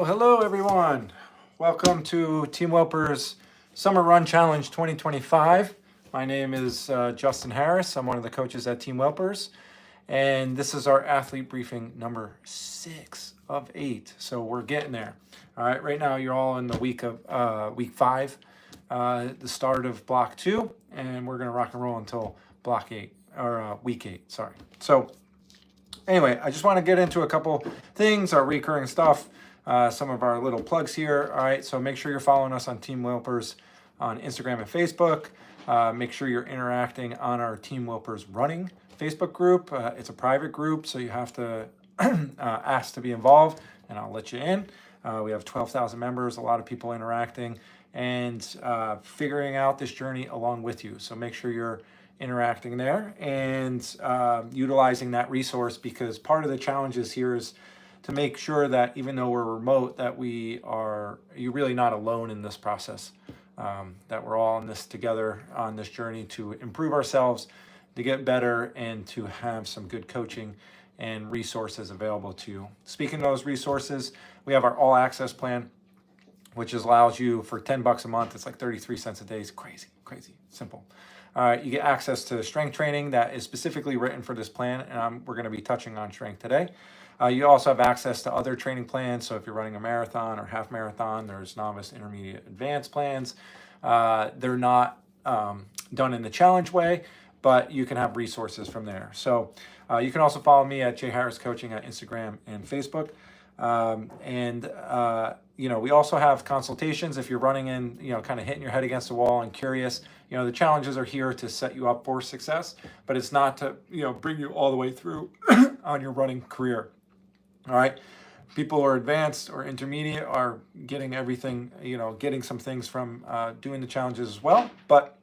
Well, hello, everyone. Welcome to Team Wilpers Summer Run Challenge 2025. My name is Justin Harris. I'm one of the coaches at Team Wilpers, and this is our athlete briefing number 6 of 8. So we're getting there. All right, right now you're all in the week 5, the start of block 2, and we're going to rock and roll until block 8 or week 8. Sorry. So anyway, I just want to get into a couple things, our recurring stuff, some of our little plugs here. All right, so make sure you're following us on Team Wilpers on Instagram and Facebook. Make sure you're interacting on our Team Wilpers Running Facebook group. It's a private group, so you have to ask to be involved, and I'll let you in. We have 12,000 members, a lot of people interacting, and figuring out this journey along with you. So make sure you're interacting there and utilizing that resource, because part of the challenges here is to make sure that even though we're remote, that you're really not alone in this process, that we're all in this together on this journey to improve ourselves, to get better, and to have some good coaching and resources available to you. Speaking of those resources, we have our all access plan, which allows you for $10 a month. It's like 33 cents a day. It's crazy, simple. You get access to strength training that is specifically written for this plan, and we're going to be touching on strength today. You also have access to other training plans. So if you're running a marathon or half marathon, there's novice, intermediate, advanced plans. They're not done in the challenge way, but you can have resources from there. So you can also follow me at J Harris Coaching at Instagram and Facebook. We also have consultations if you're running in, kind of hitting your head against the wall and curious. The challenges are here to set you up for success, but it's not to, bring you all the way through on your running career. All right. People who are advanced or intermediate are getting everything, getting some things from doing the challenges as well. But,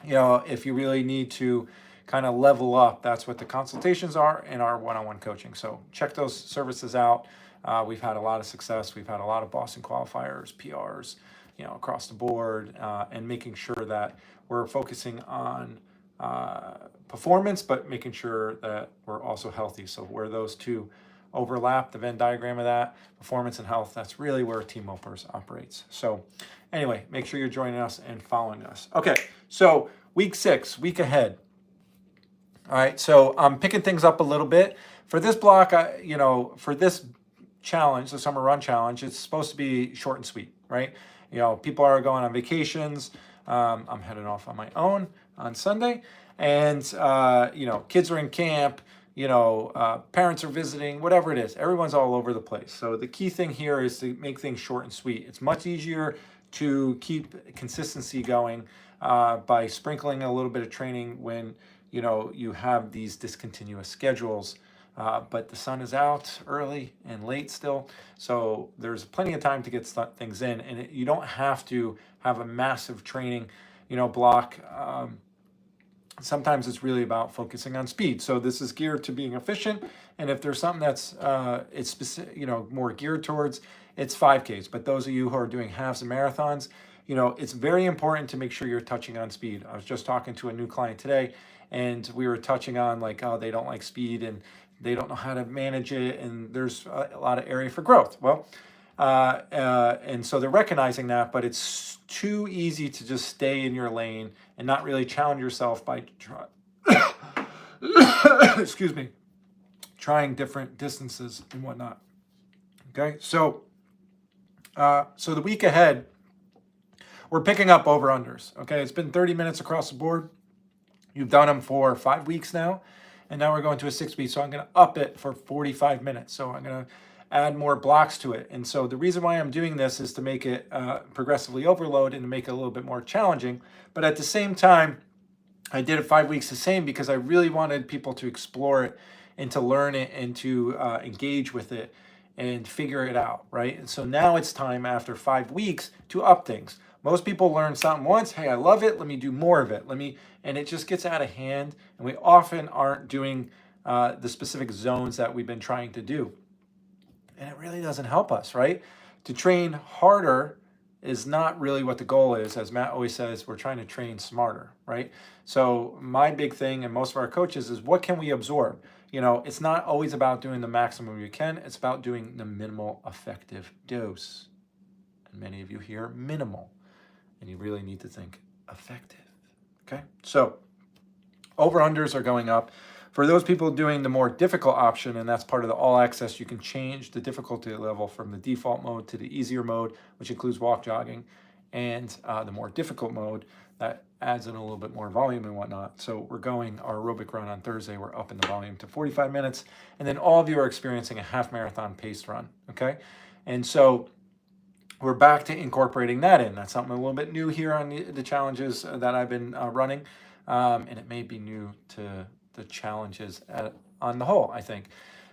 if you really need to kind of level up, that's what the consultations are in our one-on-one coaching. So check those services out. We've had a lot of success. We've had a lot of Boston qualifiers, PRs, across the board, and making sure that we're focusing on performance, but making sure that we're also healthy. So where those two overlap, the Venn diagram of that, performance and health, that's really where Team Wilpers operates. So anyway, make sure you're joining us and following us. Okay, so week 6, week ahead. All right, so I'm picking things up a little bit. For this block, for this challenge, the summer run challenge, it's supposed to be short and sweet, right? People are going on vacations. I'm heading off on my own on Sunday, and kids are in camp. Parents are visiting, whatever it is. Everyone's all over the place. So the key thing here is to make things short and sweet. It's much easier to keep consistency going by sprinkling a little bit of training when you have these discontinuous schedules. But the sun is out early and late still, so there's plenty of time to get things in, and you don't have to have a massive training, block. Sometimes it's really about focusing on speed. So this is geared to being efficient, and if there's something that's it's specific, more geared towards, it's 5Ks. But those of you who are doing halves and marathons, it's very important to make sure you're touching on speed. I was just talking to a new client today, and we were touching on they don't like speed and they don't know how to manage it, and there's a lot of area for growth. Well, and so they're recognizing that, but it's too easy to just stay in your lane and not really challenge yourself by excuse me, trying different distances and whatnot. Okay, so the week ahead, we're picking up over-unders. Okay, it's been 30 minutes across the board. You've done them for 5 weeks now, and now we're going to a 6 week. So I'm going to up it for 45 minutes. So I'm going to add more blocks to it. And so the reason why I'm doing this is to make it progressively overload and to make it a little bit more challenging. But at the same time, I did it 5 weeks the same because I really wanted people to explore it and to learn it and to engage with it and figure it out, right? And so now it's time after 5 weeks to up things. Most people learn something once, hey, I love it, let me do more of it. And it just gets out of hand, and we often aren't doing the specific zones that we've been trying to do. And it really doesn't help us, right? To train harder is not really what the goal is. As Matt always says, we're trying to train smarter, right? So my big thing, and most of our coaches, is what can we absorb? it's not always about doing the maximum you can. It's about doing the minimal effective dose. And many of you hear minimal, and you really need to think effective. Okay, so over-unders are going up. For those people doing the more difficult option, and that's part of the all access, you can change the difficulty level from the default mode to the easier mode, which includes walk jogging, and the more difficult mode that adds in a little bit more volume and whatnot. So we're going our aerobic run on Thursday. We're upping the volume to 45 minutes. And then all of you are experiencing a half marathon paced run. Okay. And so we're back to incorporating that in. That's something a little bit new here on the challenges that I've been running. And it may be new to the challenges on the whole, I think.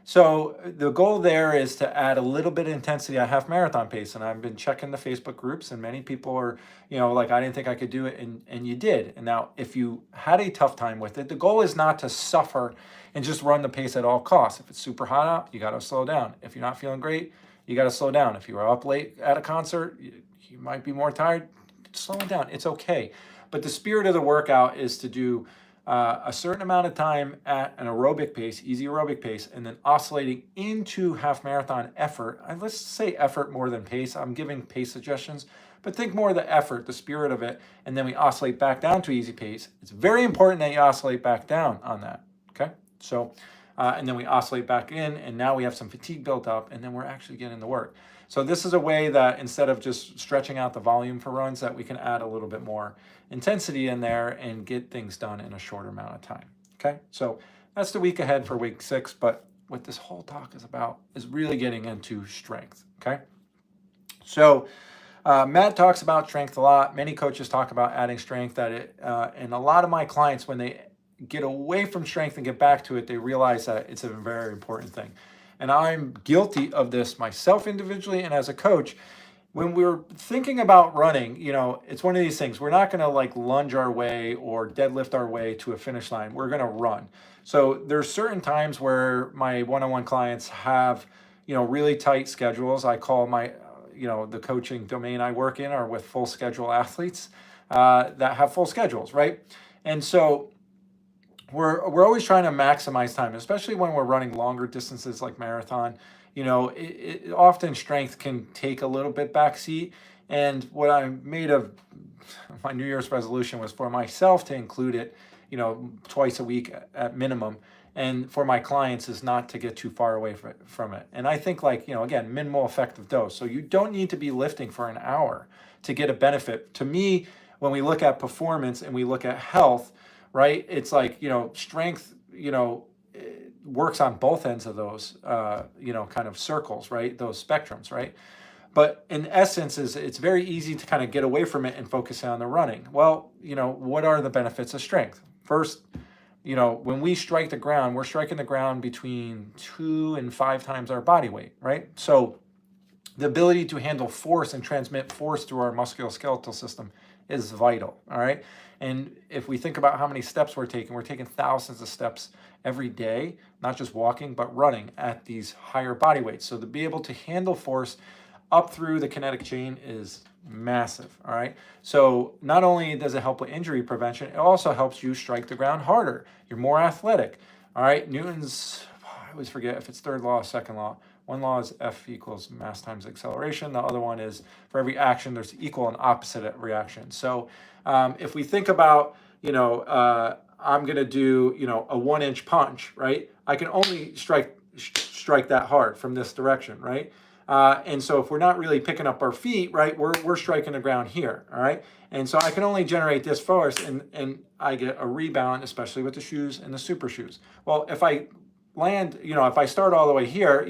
So the goal there is to add a little bit of intensity at half marathon pace. And I've been checking the Facebook groups, and many people are, like, I didn't think I could do it. And you did. And now if you had a tough time with it, the goal is not to suffer and just run the pace at all costs. If it's super hot out, you got to slow down. If you're not feeling great, you got to slow down. If you were up late at a concert, you might be more tired. Slow it down. It's okay. But the spirit of the workout is to do a certain amount of time at an aerobic pace, easy aerobic pace, and then oscillating into half marathon effort. And let's say effort more than pace. I'm giving pace suggestions, but think more of the effort, the spirit of it, and then we oscillate back down to easy pace. It's very important that you oscillate back down on that, okay? So, and then we oscillate back in, and now we have some fatigue built up, and then we're actually getting the work. So this is a way that instead of just stretching out the volume for runs, that we can add a little bit more intensity in there and get things done in a shorter amount of time. Okay, so that's the week ahead for week 6. But what this whole talk is about is really getting into strength. Okay, so Matt talks about strength a lot. Many coaches talk about adding strength at it, and a lot of my clients, when they get away from strength and get back to it, they realize that it's a very important thing. And I'm guilty of this myself individually and as a coach. When we're thinking about running, it's one of these things. We're not going to like lunge our way or deadlift our way to a finish line. We're going to run. So there's certain times where my one-on-one clients have, really tight schedules. I call my, the coaching domain I work in are with full schedule athletes that have full schedules, right? And so we're always trying to maximize time, especially when we're running longer distances like marathon. Often strength can take a little bit backseat. And what I made of my New Year's resolution was for myself to include it, twice a week at minimum. And for my clients is not to get too far away from it. And I think again, minimal effective dose. So you don't need to be lifting for an hour to get a benefit. To me, when we look at performance and we look at health, right? It's like, strength, works on both ends of those, kind of circles, right? Those spectrums, right? But in essence, it's very easy to kind of get away from it and focus on the running. Well, what are the benefits of strength? First, when we strike the ground, we're striking the ground between 2 and 5 times our body weight, right? So the ability to handle force and transmit force through our musculoskeletal system is vital, all right? And if we think about how many steps we're taking thousands of steps every day, not just walking, but running at these higher body weights. So to be able to handle force up through the kinetic chain is massive, all right? So not only does it help with injury prevention, it also helps you strike the ground harder. You're more athletic, all right? Newton's, I always forget if it's third law or second law. One law is F equals mass times acceleration. The other one is for every action, there's equal and opposite reaction. So if we think about, I'm going to do, a 1-inch punch, right? I can only strike that hard from this direction, right? And so if we're not really picking up our feet, right, we're striking the ground here, all right? And so I can only generate this force, and I get a rebound, especially with the shoes and the super shoes. Well, if I land, if I start all the way here,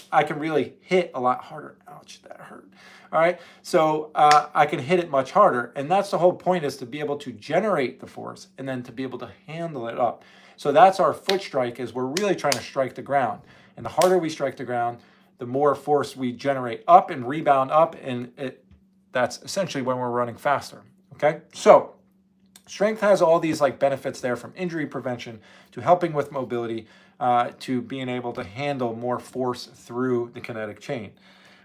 I can really hit a lot harder. Ouch, that hurt. All right, so I can hit it much harder. And that's the whole point, is to be able to generate the force and then to be able to handle it up. So that's our foot strike, is we're really trying to strike the ground. And the harder we strike the ground, the more force we generate up and rebound up. And that's essentially when we're running faster, okay? So strength has all these benefits there, from injury prevention to helping with mobility, to being able to handle more force through the kinetic chain.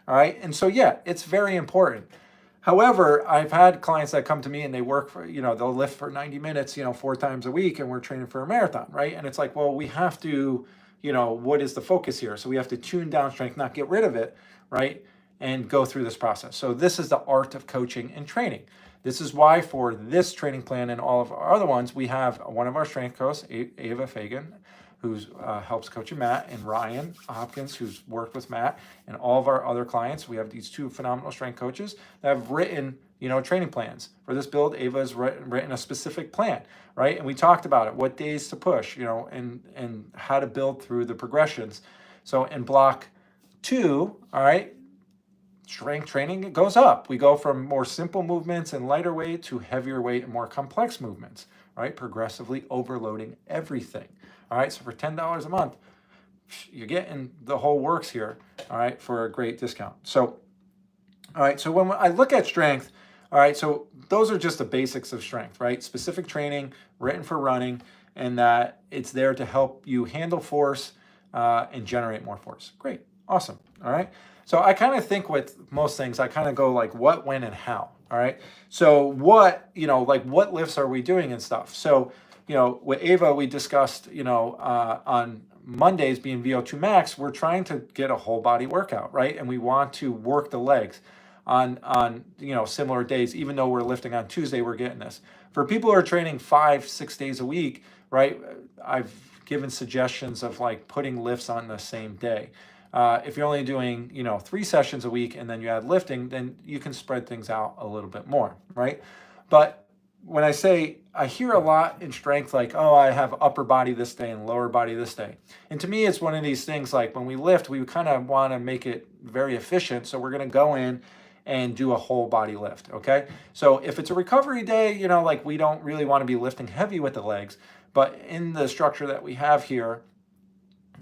All right. And so, yeah, it's very important. However, I've had clients that come to me and they work for, they'll lift for 90 minutes, 4 times a week, and we're training for a marathon, right? And it's like, well, we have to what is the focus here? So we have to tune down strength, not get rid of it, right? And go through this process. So this is the art of coaching and training. This is why for this training plan and all of our other ones, we have one of our strength coaches, Ava Fagan, who helps coaching Matt, and Ryan Hopkins, who's worked with Matt, and all of our other clients. We have these two phenomenal strength coaches that have written, training plans. For this build, Ava has written a specific plan, right? And we talked about it, what days to push, and how to build through the progressions. So in block 2, all right, strength training, it goes up. We go from more simple movements and lighter weight to heavier weight and more complex movements, right? Progressively overloading everything. All right, so for $10 a month, you're getting the whole works here, all right, for a great discount. So, all right, so when I look at strength, all right, so those are just the basics of strength, right? Specific training, written for running, and that it's there to help you handle force and generate more force. Great, awesome, all right? So I kind of think with most things, I kind of go like what, when, and how, all right? So what, what lifts are we doing and stuff? So, with Ava, we discussed, on Mondays being VO2 max, we're trying to get a whole body workout, right? And we want to work the legs on similar days. Even though we're lifting on Tuesday, we're getting this. For people who are training 5-6 days a week, right? I've given suggestions of like putting lifts on the same day. If you're only doing, 3 sessions a week and then you add lifting, then you can spread things out a little bit more, right? But when I hear a lot in strength, like, oh, I have upper body this day and lower body this day. And to me, it's one of these things like when we lift, we kind of want to make it very efficient. So we're going to go in and do a whole body lift, okay? So if it's a recovery day, we don't really want to be lifting heavy with the legs. But in the structure that we have here,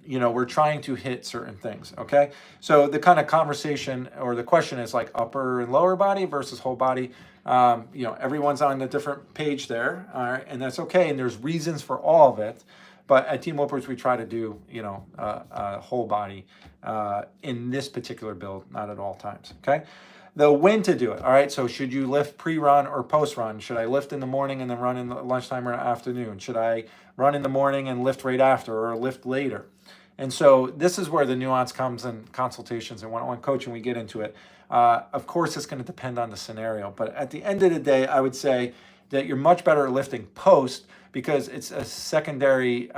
we're trying to hit certain things, okay? So the kind of conversation or the question is like upper and lower body versus whole body. Everyone's on a different page there, all right? And that's okay, and there's reasons for all of it. But at Team Wilpers, we try to do, whole body in this particular build, not at all times, okay? The when to do it, all right? So should you lift pre-run or post-run? Should I lift in the morning and then run in the lunchtime or afternoon? Should I run in the morning and lift right after or lift later? And so this is where the nuance comes in consultations and one-on-one coaching, we get into it. Of course, it's going to depend on the scenario. But at the end of the day, I would say that you're much better at lifting post because it's a secondary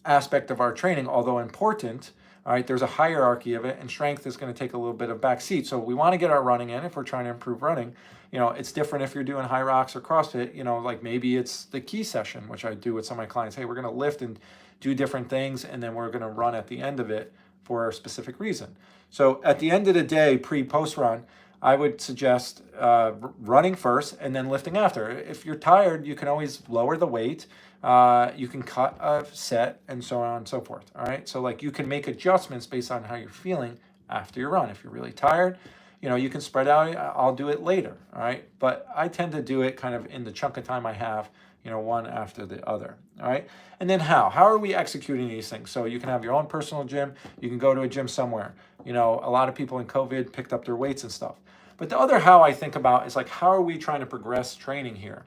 aspect of our training, although important. All right, there's a hierarchy of it, and strength is going to take a little bit of back seat. So we want to get our running in if we're trying to improve running. It's different if you're doing high rocks or CrossFit. Like maybe it's the key session, which I do with some of my clients. Hey, we're going to lift and do different things, and then we're going to run at the end of it for a specific reason. So at the end of the day, pre-post run, I would suggest running first and then lifting after. If you're tired, you can always lower the weight. You can cut a set and so on and so forth. All right. So like you can make adjustments based on how you're feeling after your run. If you're really tired, you can spread out. I'll do it later. All right. But I tend to do it kind of in the chunk of time I have, one after the other. All right. And then how are we executing these things? So you can have your own personal gym. You can go to a gym somewhere. A lot of people in COVID picked up their weights and stuff. But the other how I think about is like, how are we trying to progress training here?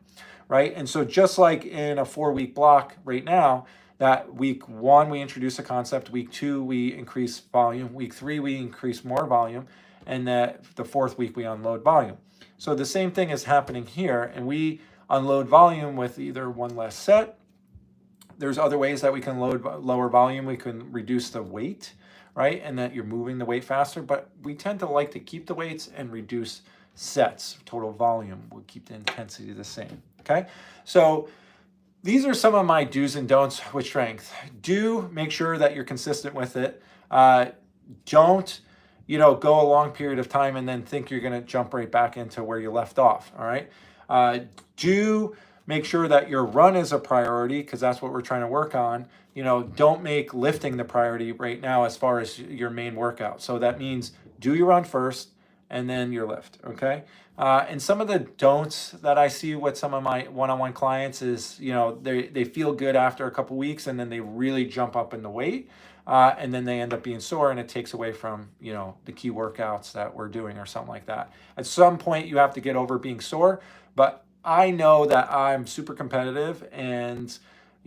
Right. And so just like in a 4-week block right now, that week 1, we introduce a concept. Week 2, we increase volume. Week 3, we increase more volume. And that the 4th week, we unload volume. So the same thing is happening here. And we unload volume with either one less set. There's other ways that we can lower volume. We can reduce the weight, right? And that you're moving the weight faster. But we tend to like to keep the weights and reduce sets. Total volume. We'll keep the intensity the same. Okay, so these are some of my do's and don'ts with strength. Do make sure that you're consistent with it. Don't, go a long period of time and then think you're going to jump right back into where you left off. All right. Do make sure that your run is a priority because that's what we're trying to work on. Don't make lifting the priority right now as far as your main workout. So that means do your run first and then your lift. Okay. And some of the don'ts that I see with some of my one-on-one clients is, they feel good after a couple weeks and then they really jump up in the weight and then they end up being sore and it takes away from, the key workouts that we're doing or something like that. At some point you have to get over being sore, but I know that I'm super competitive and,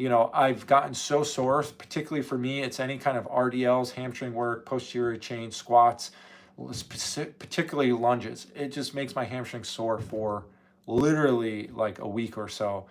I've gotten so sore, particularly for me, it's any kind of RDLs, hamstring work, posterior chain, squats, particularly lunges. It just makes my hamstring sore for literally like a week or so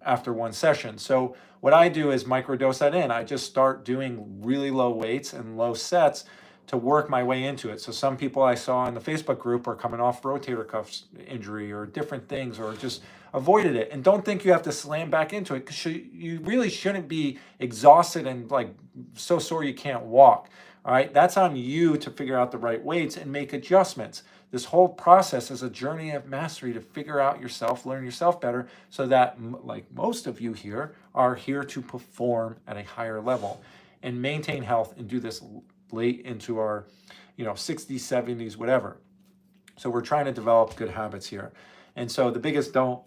after one session. So what I do is microdose that in. I just start doing really low weights and low sets to work my way into it. So some people I saw in the Facebook group are coming off rotator cuff injury or different things, or just avoided it. And don't think you have to slam back into it, because you really shouldn't be exhausted and like so sore you can't walk. All right, that's on you to figure out the right weights and make adjustments. This whole process is a journey of mastery to figure out yourself, learn yourself better, so that, like most of you here, are here to perform at a higher level and maintain health and do this late into our 60s, 70s, whatever. So we're trying to develop good habits here. And so the biggest don't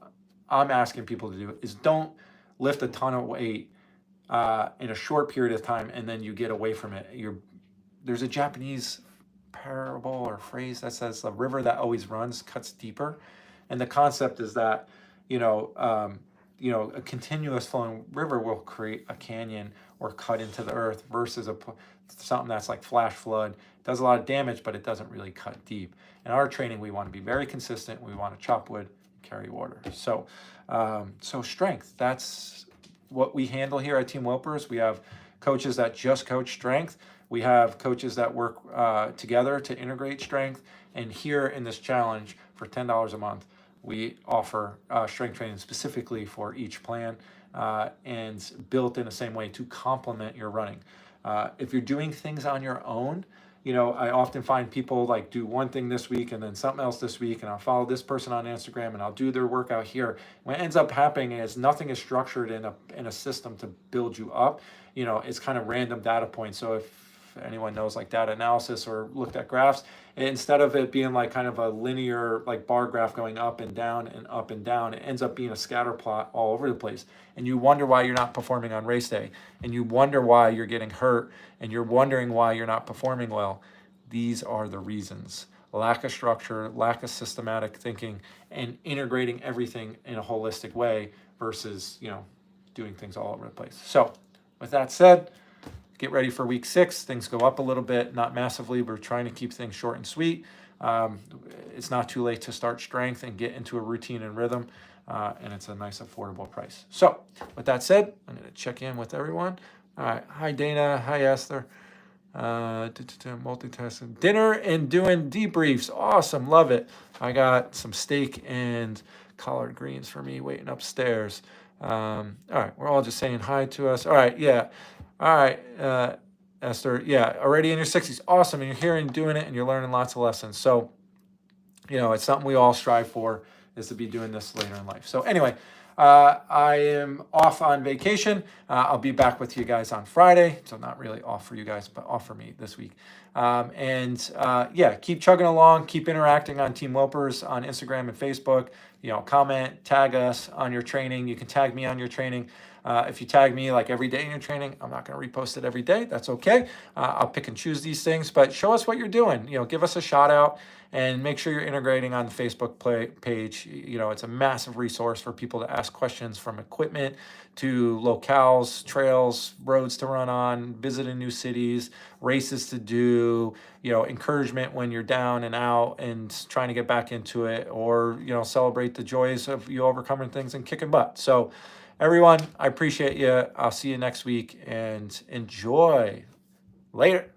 I'm asking people to do is don't lift a ton of weight in a short period of time and then you get away from it. There's a Japanese parable or phrase that says the river that always runs cuts deeper. And the concept is that, a continuous flowing river will create a canyon or cut into the earth versus something that's like flash flood. It does a lot of damage, but it doesn't really cut deep. In our training, we want to be very consistent. We want to chop wood, carry water. So strength, that's what we handle here at Team Wilpers. We have coaches that just coach strength. We have coaches that work together to integrate strength. And here in this challenge, for $10 a month, we offer strength training specifically for each plan and built in the same way to complement your running. If you're doing things on your own, I often find people like do one thing this week and then something else this week, and I'll follow this person on Instagram and I'll do their workout here. What ends up happening is nothing is structured in a system to build you up. It's kind of random data points. So if anyone knows like data analysis or looked at graphs, instead of it being like kind of a linear like bar graph going up and down and up and down, it ends up being a scatter plot all over the place. And you wonder why you're not performing on race day, and you wonder why you're getting hurt, and you're wondering why you're not performing well. These are the reasons: lack of structure, lack of systematic thinking, and integrating everything in a holistic way versus doing things all over the place. So with that said, get ready for week 6. Things go up a little bit, not massively. We're trying to keep things short and sweet. It's not too late to start strength and get into a routine and rhythm, and it's a nice affordable price. So with that said, I'm going to check in with everyone. All right. Hi, Dana. Hi, Esther. Multitasking. Dinner and doing debriefs. Awesome. Love it. I got some steak and collard greens for me waiting upstairs. All right. We're all just saying hi to us. All right. Yeah. All right, Esther, yeah, already in your 60s. Awesome, and you're here and doing it, and you're learning lots of lessons. So, it's something we all strive for, is to be doing this later in life. So anyway, I am off on vacation. I'll be back with you guys on Friday. So not really off for you guys, but off for me this week. Keep chugging along. Keep interacting on Team Wilpers on Instagram and Facebook. Comment, tag us on your training. You can tag me on your training. If you tag me like every day in your training, I'm not going to repost it every day. That's okay. I'll pick and choose these things, but show us what you're doing. Give us a shout out and make sure you're integrating on the Facebook page. It's a massive resource for people to ask questions, from equipment to locales, trails, roads to run on, visiting new cities, races to do, encouragement when you're down and out and trying to get back into it, or, celebrate the joys of you overcoming things and kicking butt. So everyone, I appreciate you. I'll see you next week, and enjoy. Later.